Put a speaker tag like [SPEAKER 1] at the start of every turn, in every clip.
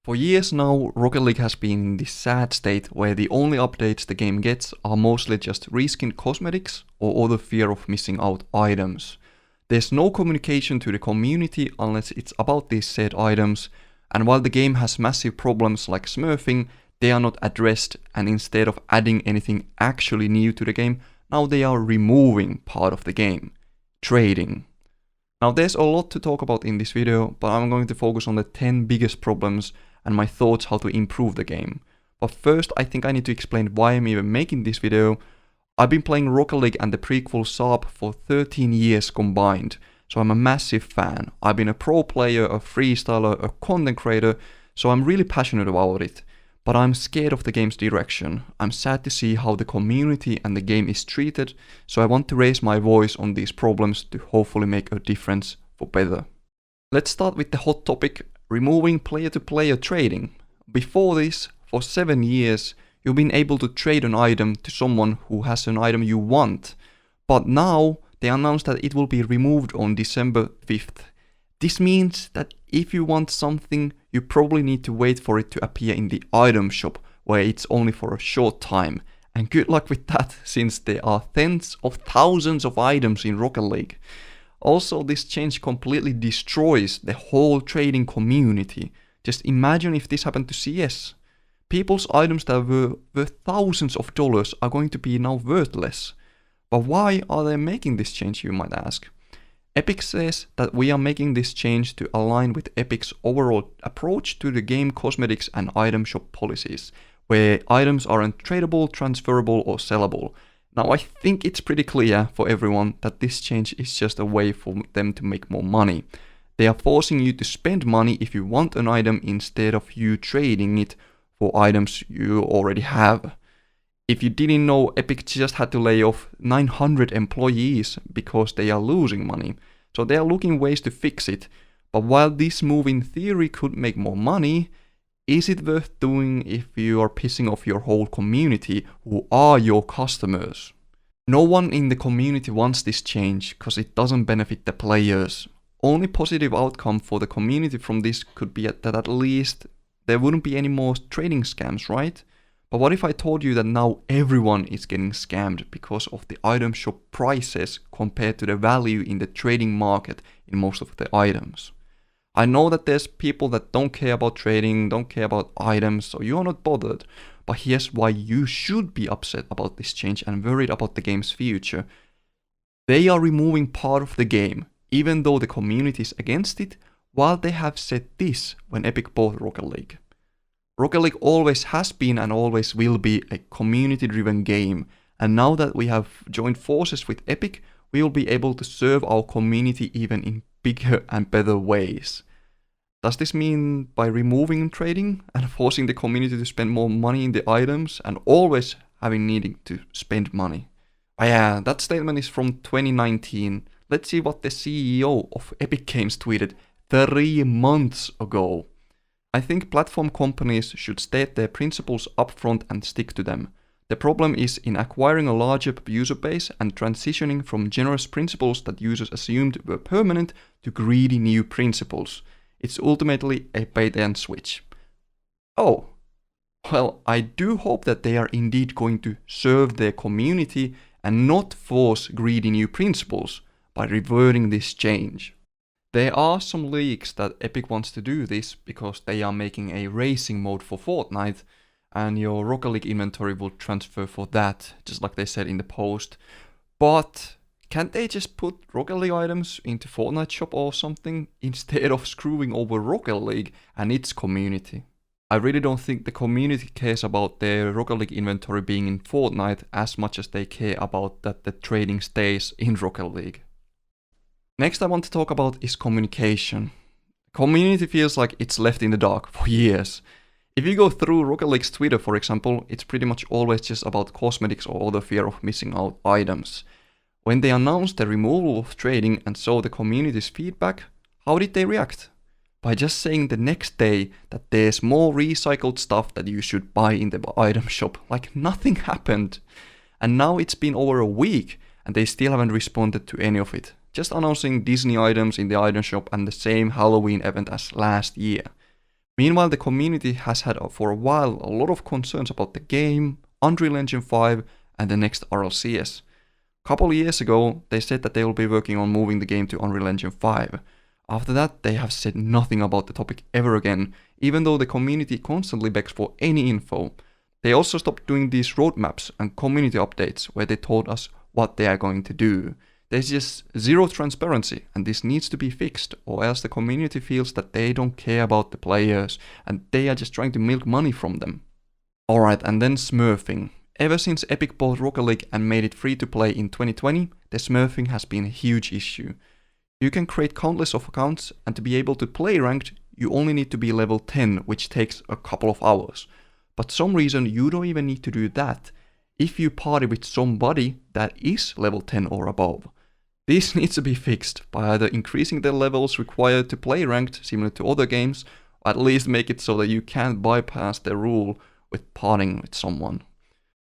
[SPEAKER 1] For years now, Rocket League has been in this sad state where the only updates the game gets are mostly just reskinned cosmetics or other fear of missing out items. There's no communication to the community unless it's about these said items, and while the game has massive problems like smurfing, they are not addressed, and instead of adding anything actually new to the game, now they are removing part of the game. Trading. Now there's a lot to talk about in this video, but I'm going to focus on the 10 biggest problems and my thoughts how to improve the game. But first I think I need to explain why I'm even making this video. I've been playing Rocket League and the prequel SARP for 13 years combined, so I'm a massive fan. I've been a pro player, a freestyler, a content creator, so I'm really passionate about it. But I'm scared of the game's direction. I'm sad to see how the community and the game is treated, so I want to raise my voice on these problems to hopefully make a difference for better. Let's start with the hot topic, removing player-to-player trading. Before this, for 7 years, you've been able to trade an item to someone who has an item you want. But now, they announced that it will be removed on December 5th. This means that if you want something, you probably need to wait for it to appear in the item shop, where it's only for a short time. And good luck with that, since there are tens of thousands of items in Rocket League. Also, this change completely destroys the whole trading community. Just imagine if this happened to CS. People's items that were worth thousands of dollars are going to be now worthless. But why are they making this change, you might ask? Epic says that we are making this change to align with Epic's overall approach to the game cosmetics and item shop policies, where items aren't tradable, transferable or sellable. Now I think it's pretty clear for everyone that this change is just a way for them to make more money. They are forcing you to spend money if you want an item instead of you trading it for items you already have. If you didn't know, Epic just had to lay off 900 employees because they are losing money. So they are looking ways to fix it. But while this move in theory could make more money, is it worth doing if you are pissing off your whole community who are your customers? No one in the community wants this change because it doesn't benefit the players. Only positive outcome for the community from this could be that at least there wouldn't be any more trading scams, right? But what if I told you that now everyone is getting scammed because of the item shop prices compared to the value in the trading market in most of the items? I know that there's people that don't care about trading, don't care about items, so you're not bothered. But here's why you should be upset about this change and worried about the game's future. They are removing part of the game, even though the community is against it, while they have said this when Epic bought Rocket League. Rocket League always has been and always will be a community-driven game, and now that we have joined forces with Epic, we will be able to serve our community even in bigger and better ways. Does this mean by removing trading and forcing the community to spend more money in the items and always needing to spend money? Oh yeah, that statement is from 2019. Let's see what the CEO of Epic Games tweeted 3 months ago. I think platform companies should state their principles upfront and stick to them. The problem is in acquiring a larger user base and transitioning from generous principles that users assumed were permanent to greedy new principles. It's ultimately a bait and switch. Oh, well, I do hope that they are indeed going to serve their community and not force greedy new principles by reverting this change. There are some leaks that Epic wants to do this because they are making a racing mode for Fortnite, and your Rocket League inventory will transfer for that, just like they said in the post. But can't they just put Rocket League items into Fortnite shop or something instead of screwing over Rocket League and its community? I really don't think the community cares about their Rocket League inventory being in Fortnite as much as they care about that the trading stays in Rocket League. Next I want to talk about is communication. Community feels like it's left in the dark for years. If you go through Rocket League's Twitter, for example, it's pretty much always just about cosmetics or the fear of missing out items. When they announced the removal of trading and saw the community's feedback, how did they react? By just saying the next day that there's more recycled stuff that you should buy in the item shop, like nothing happened. And now it's been over a week and they still haven't responded to any of it. Just announcing Disney items in the item shop and the same Halloween event as last year. Meanwhile, the community has had for a while a lot of concerns about the game, Unreal Engine 5 and the next RLCS. Couple of years ago, they said that they will be working on moving the game to Unreal Engine 5. After that, they have said nothing about the topic ever again, even though the community constantly begs for any info. They also stopped doing these roadmaps and community updates where they told us what they are going to do. There's just zero transparency, and this needs to be fixed, or else the community feels that they don't care about the players and they are just trying to milk money from them. Alright, and then Smurfing. Ever since Epic bought Rocket League and made it free to play in 2020, the Smurfing has been a huge issue. You can create countless of accounts, and to be able to play ranked, you only need to be level 10, which takes a couple of hours. But some reason you don't even need to do that if you party with somebody that is level 10 or above. This needs to be fixed by either increasing the levels required to play ranked similar to other games, or at least make it so that you can't bypass the rule with partying with someone.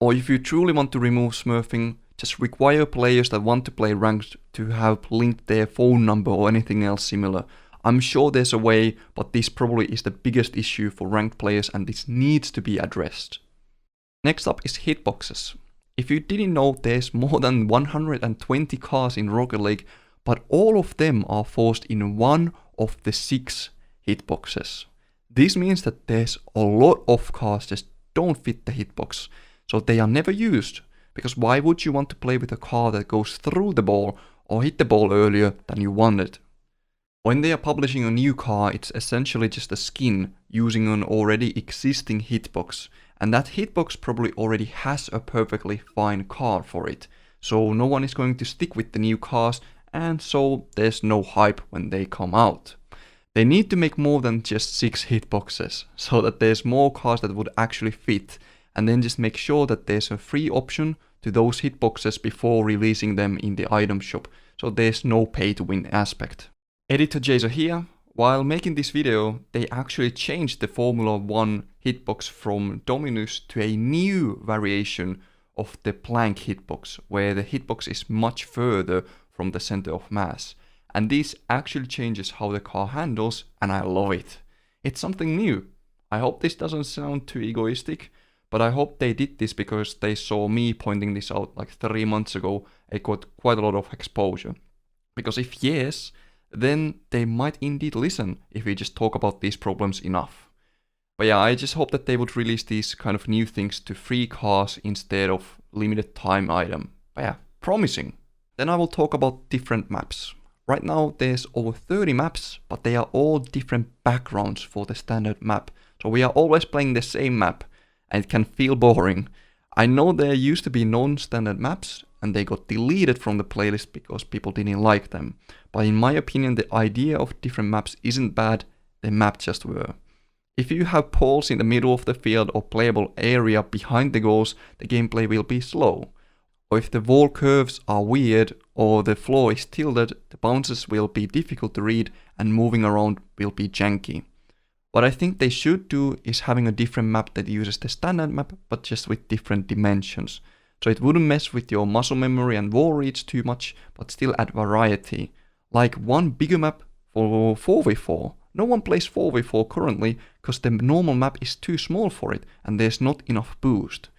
[SPEAKER 1] Or if you truly want to remove Smurfing, just require players that want to play ranked to have linked their phone number or anything else similar. I'm sure there's a way, but this probably is the biggest issue for ranked players and this needs to be addressed. Next up is Hitboxes. If you didn't know, there's more than 120 cars in Rocket League, but all of them are forced in one of the 6 hitboxes. This means that there's a lot of cars that don't fit the hitbox, so they are never used, because why would you want to play with a car that goes through the ball or hit the ball earlier than you wanted? When they are publishing a new car, it's essentially just a skin using an already existing hitbox, and that hitbox probably already has a perfectly fine car for it, so no one is going to stick with the new cars, and so there's no hype when they come out. They need to make more than just 6 hitboxes, so that there's more cars that would actually fit, and then just make sure that there's a free option to those hitboxes before releasing them in the item shop, so there's no pay to win aspect. Editor Jason here. While making this video, they actually changed the Formula 1 hitbox from Dominus to a new variation of the plank hitbox, where the hitbox is much further from the center of mass. And this actually changes how the car handles, and I love it. It's something new. I hope this doesn't sound too egoistic, but I hope they did this because they saw me pointing this out like 3 months ago. It got quite a lot of exposure. Because if yes, then they might indeed listen if we just talk about these problems enough. But yeah, I just hope that they would release these kind of new things to free cars instead of limited time item. But yeah, promising. Then I will talk about different maps. Right now there's over 30 maps, but they are all different backgrounds for the standard map. So we are always playing the same map, and it can feel boring. I know there used to be non-standard maps, and they got deleted from the playlist because people didn't like them. But in my opinion, the idea of different maps isn't bad, the map just were. If you have poles in the middle of the field or playable area behind the goals, the gameplay will be slow. Or if the wall curves are weird or the floor is tilted, the bounces will be difficult to read and moving around will be janky. What I think they should do is having a different map that uses the standard map but just with different dimensions. So it wouldn't mess with your muscle memory and wall reach too much, but still add variety. Like one bigger map for 4v4. No one plays 4v4 currently because the normal map is too small for it and there's not enough boost.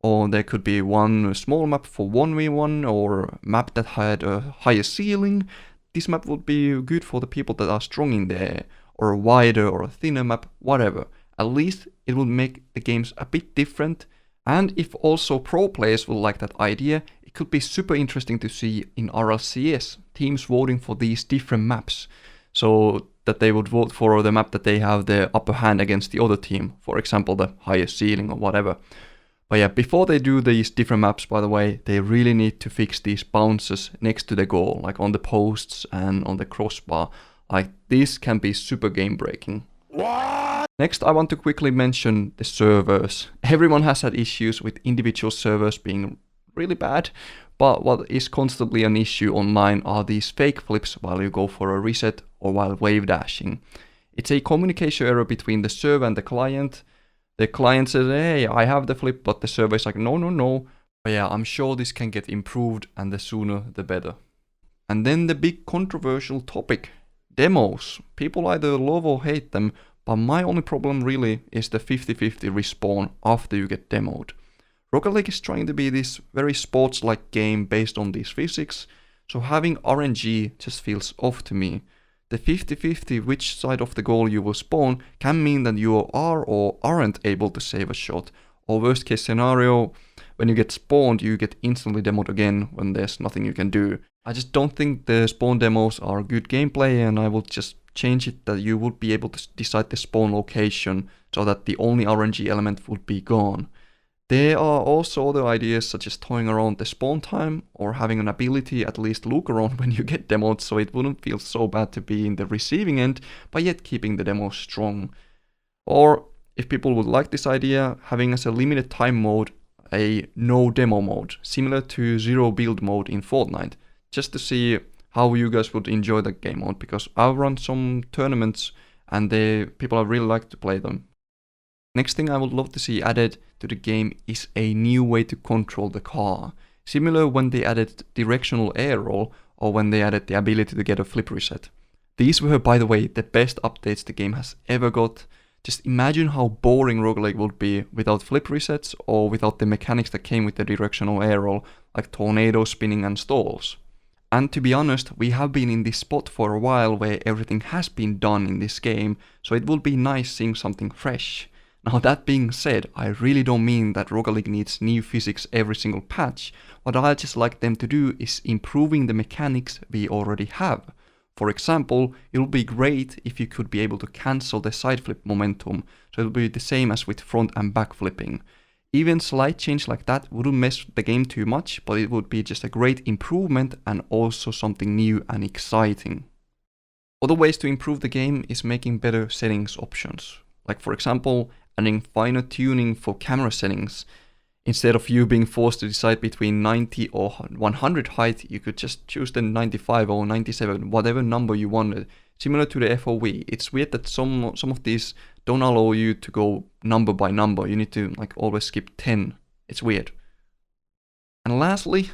[SPEAKER 1] Or there could be one small map for 1v1 or a map that had a higher ceiling. This map would be good for the people that are strong in there. Or a wider or a thinner map, whatever. At least it would make the games a bit different. And if also pro players will like that idea, it could be super interesting to see in RLCS teams voting for these different maps. So that they would vote for the map that they have the upper hand against the other team. For example, the higher ceiling or whatever. But yeah, before they do these different maps, by the way, they really need to fix these bounces next to the goal, like on the posts and on the crossbar. Like, this can be super game breaking. What? Next, I want to quickly mention the servers. Everyone has had issues with individual servers being really bad, but what is constantly an issue online are these fake flips while you go for a reset or while wave dashing. It's a communication error between the server and the client. The client says, hey, I have the flip, but the server is like, no. But yeah, I'm sure this can get improved, and the sooner the better. And then the big controversial topic. Demos. People either love or hate them, but my only problem really is the 50-50 respawn after you get demoed. Rocket League is trying to be this very sports-like game based on these physics, so having RNG just feels off to me. The 50-50 which side of the goal you will spawn can mean that you are or aren't able to save a shot, or worst case scenario, when you get spawned you get instantly demoed again when there's nothing you can do. I just don't think the spawn demos are good gameplay, and I will just change it that you would be able to decide the spawn location so that the only RNG element would be gone. There are also other ideas such as toying around the spawn time or having an ability at least look around when you get demoed so it wouldn't feel so bad to be in the receiving end but yet keeping the demo strong. Or if people would like this idea, having as a limited time mode a no demo mode similar to zero build mode in Fortnite, just to see how you guys would enjoy that game mode, because I've run some tournaments and people have really liked to play them. Next thing I would love to see added to the game is a new way to control the car. Similar when they added directional air roll or when they added the ability to get a flip reset. These were, by the way, the best updates the game has ever got. Just imagine how boring Rocket League would be without flip resets or without the mechanics that came with the directional air roll, like tornado spinning and stalls. And to be honest, we have been in this spot for a while where everything has been done in this game, so it would be nice seeing something fresh. Now that being said, I really don't mean that Rocket League needs new physics every single patch. What I just like them to do is improving the mechanics we already have. For example, it would be great if you could be able to cancel the side flip momentum, so it would be the same as with front and back flipping. Even slight change like that wouldn't mess the game too much, but it would be just a great improvement and also something new and exciting. Other ways to improve the game is making better settings options. Like for example, adding finer tuning for camera settings. Instead of you being forced to decide between 90 or 100 height, you could just choose the 95 or 97, whatever number you wanted. Similar to the FOV. It's weird that some of these don't allow you to go number by number. You need to like always skip 10. It's weird. And lastly,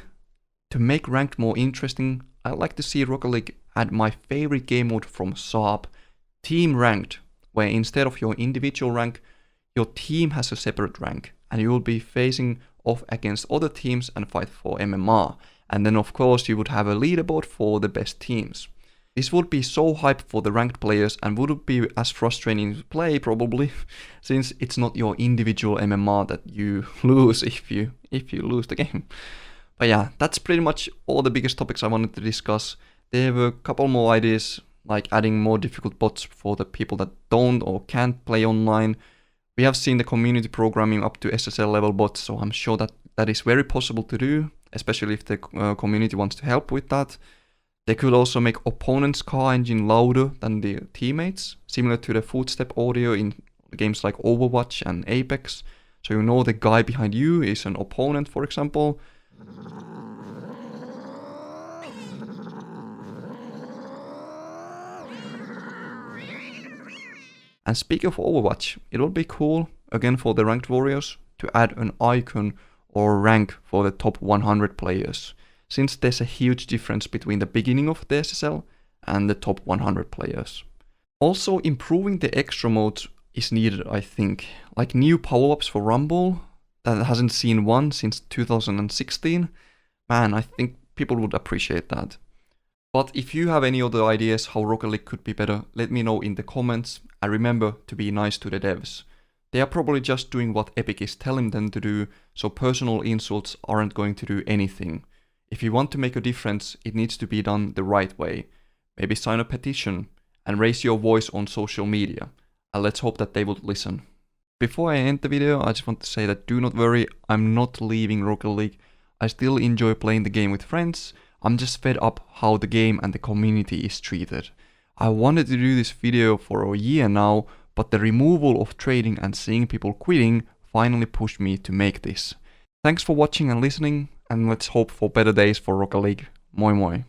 [SPEAKER 1] to make ranked more interesting, I'd like to see Rocket League add my favorite game mode from Saab, Team Ranked, where instead of your individual rank, your team has a separate rank, and you will be facing off against other teams and fight for MMR. And then of course you would have a leaderboard for the best teams. This would be so hype for the ranked players and wouldn't be as frustrating to play probably, since it's not your individual MMR that you lose if you lose the game. But yeah, that's pretty much all the biggest topics I wanted to discuss. There were a couple more ideas, like adding more difficult bots for the people that don't or can't play online. We have seen the community programming up to SSL level bots, so I'm sure that is very possible to do, especially if the community wants to help with that. They could also make opponents' car engine louder than the teammates, similar to the footstep audio in games like Overwatch and Apex. So you know the guy behind you is an opponent, for example. And speaking of Overwatch, it would be cool, again for the ranked warriors, to add an icon or rank for the top 100 players, since there's a huge difference between the beginning of the SSL and the top 100 players. Also, improving the extra modes is needed, I think, like new power-ups for Rumble, that hasn't seen one since 2016. Man, I think people would appreciate that. But if you have any other ideas how Rocket League could be better, let me know in the comments, and remember to be nice to the devs. They are probably just doing what Epic is telling them to do, so personal insults aren't going to do anything. If you want to make a difference, it needs to be done the right way. Maybe sign a petition and raise your voice on social media, and let's hope that they would listen. Before I end the video, I just want to say that do not worry, I'm not leaving Rocket League. I still enjoy playing the game with friends. I'm just fed up how the game and the community is treated. I wanted to do this video for a year now, but the removal of trading and seeing people quitting finally pushed me to make this. Thanks for watching and listening, and let's hope for better days for Rocket League. Moi moi.